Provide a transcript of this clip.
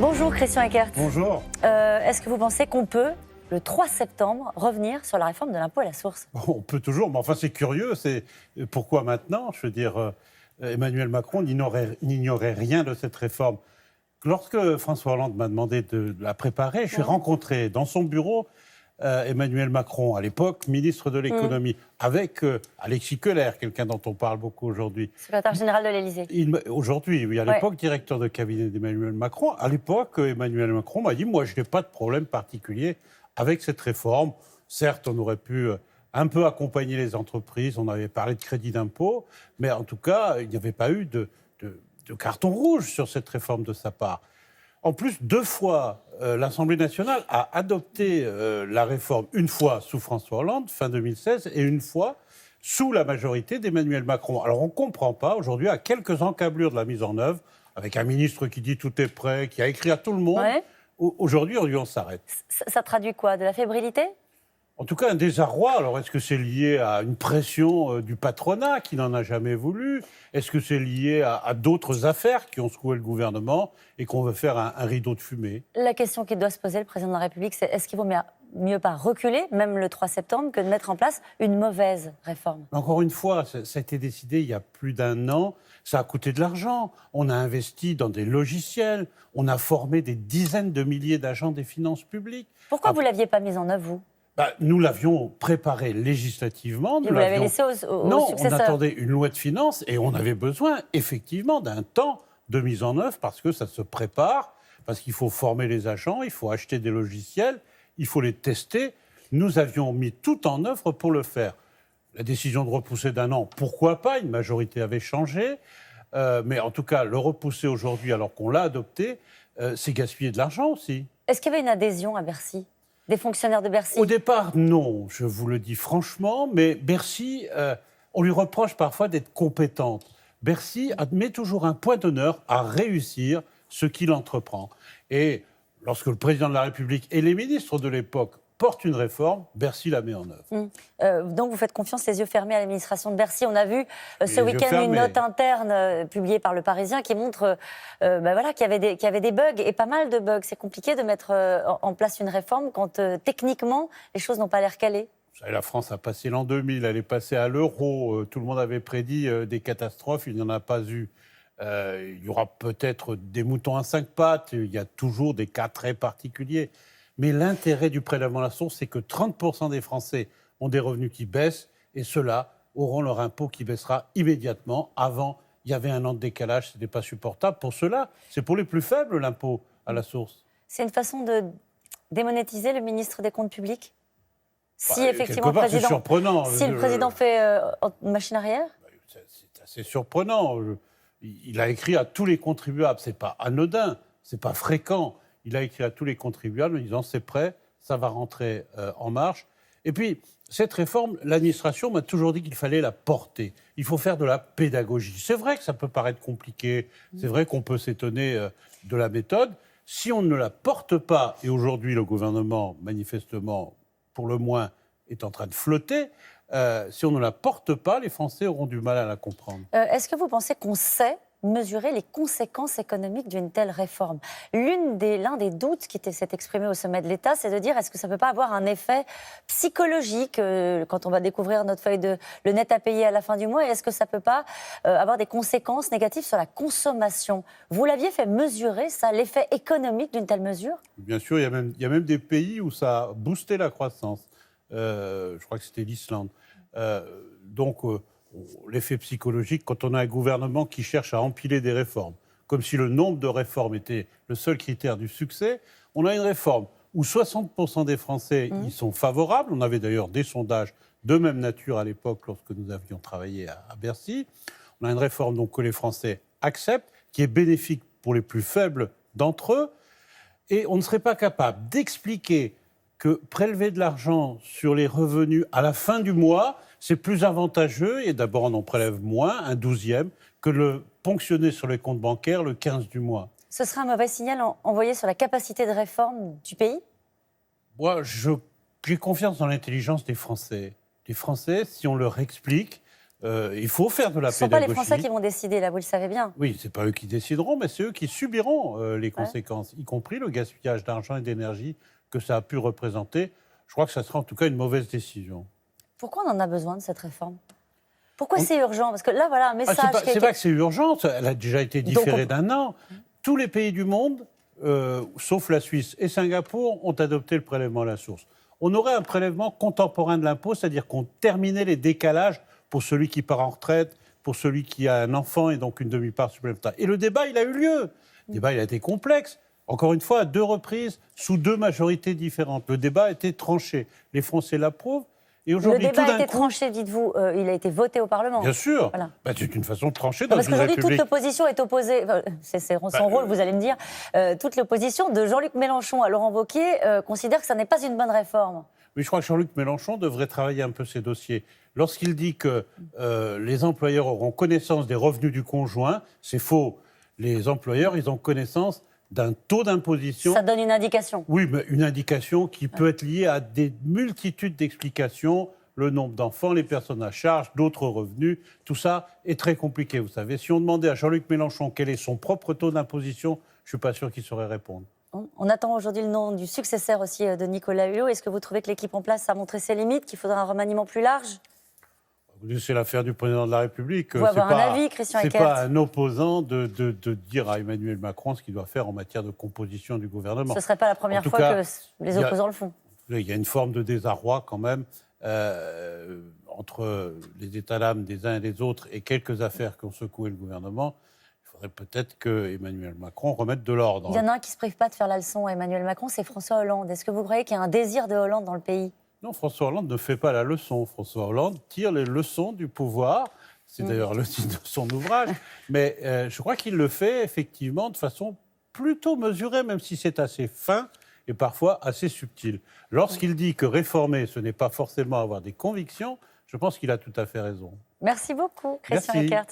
Bonjour Christian Eckert. Bonjour. Est-ce que vous pensez qu'on peut, le 3 septembre, revenir sur la réforme de l'impôt à la source ? On peut toujours, mais enfin c'est curieux, c'est pourquoi maintenant ? Je veux dire, Emmanuel Macron n'ignorait rien de cette réforme. Lorsque François Hollande m'a demandé de la préparer, j'ai rencontré dans son bureau Emmanuel Macron, à l'époque ministre de l'économie, avec Alexis Keller, quelqu'un dont on parle beaucoup aujourd'hui. Secrétaire général de l'Élysée. Aujourd'hui, oui, à l'époque directeur de cabinet d'Emmanuel Macron. À l'époque, Emmanuel Macron m'a dit « Moi, je n'ai pas de problème particulier avec cette réforme. Certes, on aurait pu un peu accompagner les entreprises, on avait parlé de crédit d'impôt, mais en tout cas, il n'y avait pas eu de carton rouge sur cette réforme de sa part. » En plus, 2 fois, l'Assemblée nationale a adopté la réforme, une fois sous François Hollande, fin 2016, et une fois sous la majorité d'Emmanuel Macron. Alors on ne comprend pas, aujourd'hui, à quelques encablures de la mise en œuvre, avec un ministre qui dit tout est prêt, qui a écrit à tout le monde, aujourd'hui, on s'arrête. Ça traduit quoi ? De la fébrilité ? En tout cas, un désarroi. Alors, est-ce que c'est lié à une pression du patronat qui n'en a jamais voulu ? Est-ce que c'est lié à d'autres affaires qui ont secoué le gouvernement et qu'on veut faire un rideau de fumée ? La question qui doit se poser, le président de la République, c'est est-ce qu'il vaut mieux pas reculer, même le 3 septembre, que de mettre en place une mauvaise réforme ? Encore une fois, ça a été décidé il y a plus d'1 an. Ça a coûté de l'argent. On a investi dans des logiciels. On a formé des dizaines de milliers d'agents des finances publiques. Pourquoi vous ne l'aviez pas mise en œuvre, vous ? Nous l'avions préparé législativement. Et vous l'avez laissé aux successeurs ? Non, on attendait une loi de finances et on avait besoin effectivement d'un temps de mise en œuvre parce que ça se prépare, parce qu'il faut former les agents, il faut acheter des logiciels, il faut les tester. Nous avions mis tout en œuvre pour le faire. La décision de repousser d'1 an, pourquoi pas ? Une majorité avait changé. Mais en tout cas, le repousser aujourd'hui alors qu'on l'a adopté, c'est gaspiller de l'argent aussi. Est-ce qu'il y avait une adhésion à Bercy ? Des fonctionnaires de Bercy ? Au départ, non, je vous le dis franchement, mais Bercy, on lui reproche parfois d'être compétente. Bercy met toujours un point d'honneur à réussir ce qu'il entreprend. Et lorsque le président de la République et les ministres de l'époque portent une réforme, Bercy la met en œuvre. Donc vous faites confiance les yeux fermés à l'administration de Bercy. On a vu ce week-end une note interne publiée par Le Parisien qui montre qu'il y avait des bugs et pas mal de bugs. C'est compliqué de mettre en place une réforme quand techniquement les choses n'ont pas l'air calées. Vous savez, la France a passé l'an 2000, elle est passée à l'euro. Tout le monde avait prédit des catastrophes, il n'y en a pas eu. Il y aura peut-être des moutons à 5 pattes, il y a toujours des cas très particuliers. Mais l'intérêt du prélèvement à la source, c'est que 30% des Français ont des revenus qui baissent et ceux-là auront leur impôt qui baissera immédiatement. Avant, il y avait 1 an de décalage, ce n'était pas supportable. Pour ceux-là, c'est pour les plus faibles l'impôt à la source. C'est une façon de démonétiser le ministre des Comptes publics ? Si effectivement c'est surprenant. Si le président fait machine arrière ? C'est assez surprenant. Il a écrit à tous les contribuables. Ce n'est pas anodin, ce n'est pas fréquent. Il a écrit à tous les contribuables en disant « c'est prêt, ça va rentrer en marche ». Et puis, cette réforme, l'administration m'a toujours dit qu'il fallait la porter. Il faut faire de la pédagogie. C'est vrai que ça peut paraître compliqué, c'est vrai qu'on peut s'étonner de la méthode. Si on ne la porte pas, et aujourd'hui le gouvernement, manifestement, pour le moins, est en train de flotter, si on ne la porte pas, les Français auront du mal à la comprendre. Est-ce que vous pensez qu'on sait mesurer les conséquences économiques d'une telle réforme ? L'un des doutes qui s'est exprimé au sommet de l'État, c'est de dire est-ce que ça ne peut pas avoir un effet psychologique quand on va découvrir notre feuille le net à payer à la fin du mois, et est-ce que ça ne peut pas avoir des conséquences négatives sur la consommation ? Vous l'aviez fait mesurer, ça, l'effet économique d'une telle mesure ? Bien sûr, il y a même des pays où ça a boosté la croissance. Je crois que c'était l'Islande. L'effet psychologique, quand on a un gouvernement qui cherche à empiler des réformes, comme si le nombre de réformes était le seul critère du succès, on a une réforme où 60% des Français y sont favorables. On avait d'ailleurs des sondages de même nature à l'époque lorsque nous avions travaillé à Bercy. On a une réforme donc, que les Français acceptent, qui est bénéfique pour les plus faibles d'entre eux. Et on ne serait pas capable d'expliquer que prélever de l'argent sur les revenus à la fin du mois, c'est plus avantageux, et d'abord on en prélève moins, 1/12, que le ponctionner sur les comptes bancaires le 15 du mois. Ce serait un mauvais signal envoyé sur la capacité de réforme du pays ? Moi, j'ai confiance dans l'intelligence des Français. Les Français, si on leur explique, Il faut faire de la Ce ne sont pas pédagogie. les Français qui vont décider, là, vous le savez bien. Oui, ce n'est pas eux qui décideront, mais c'est eux qui subiront les conséquences, y compris le gaspillage d'argent et d'énergie que ça a pu représenter. Je crois que ça sera en tout cas une mauvaise décision. Pourquoi on en a besoin de cette réforme? Pourquoi c'est urgent? Parce que là, voilà, un message... c'est pas que c'est urgent, elle a déjà été différée d'un an. Tous les pays du monde, sauf la Suisse et Singapour, ont adopté le prélèvement à la source. On aurait un prélèvement contemporain de l'impôt, c'est-à-dire qu'on terminait les décalages pour celui qui part en retraite, pour celui qui a un enfant et donc une demi-part supplémentaire. Et le débat, il a eu lieu. Le débat, il a été complexe. Encore une fois, à 2 reprises, sous 2 majorités différentes. Le débat a été tranché. Les Français l'approuvent. Et aujourd'hui, le débat a été tranché, dites-vous, il a été voté au Parlement. Bien sûr. Voilà. C'est une façon de trancher dans parce une qu'aujourd'hui, république. toute l'opposition est opposée, c'est son rôle, vous allez me dire, toute l'opposition de Jean-Luc Mélenchon à Laurent Wauquiez considère que ça n'est pas une bonne réforme. Oui, je crois que Jean-Luc Mélenchon devrait travailler un peu ses dossiers. Lorsqu'il dit que les employeurs auront connaissance des revenus du conjoint, c'est faux. Les employeurs, ils ont connaissance d'un taux d'imposition. Ça donne une indication. Oui, mais une indication qui peut être liée à des multitudes d'explications, le nombre d'enfants, les personnes à charge, d'autres revenus. Tout ça est très compliqué, vous savez. Si on demandait à Jean-Luc Mélenchon quel est son propre taux d'imposition, je ne suis pas sûr qu'il saurait répondre. On attend aujourd'hui le nom du successeur aussi de Nicolas Hulot. Est-ce que vous trouvez que l'équipe en place a montré ses limites, qu'il faudra un remaniement plus large? C'est l'affaire du président de la République. Vous avoir un avis, Christian Eckert. C'est pas un opposant de dire à Emmanuel Macron ce qu'il doit faire en matière de composition du gouvernement. Ce ne serait pas la première fois que les opposants le font. Il y a une forme de désarroi quand même entre les états d'âme des uns et des autres et quelques affaires qui ont secoué le gouvernement. Il faudrait peut-être que Emmanuel Macron remette de l'ordre. Il y en a un qui ne se prive pas de faire la leçon à Emmanuel Macron, c'est François Hollande. Est-ce que vous croyez qu'il y a un désir de Hollande dans le pays? Non, François Hollande ne fait pas la leçon. François Hollande tire les leçons du pouvoir. C'est d'ailleurs le titre de son ouvrage. Mais je crois qu'il le fait effectivement de façon plutôt mesurée, même si c'est assez fin et parfois assez subtil. Lorsqu'il dit que réformer, ce n'est pas forcément avoir des convictions, je pense qu'il a tout à fait raison. Merci beaucoup, Christian Eckert.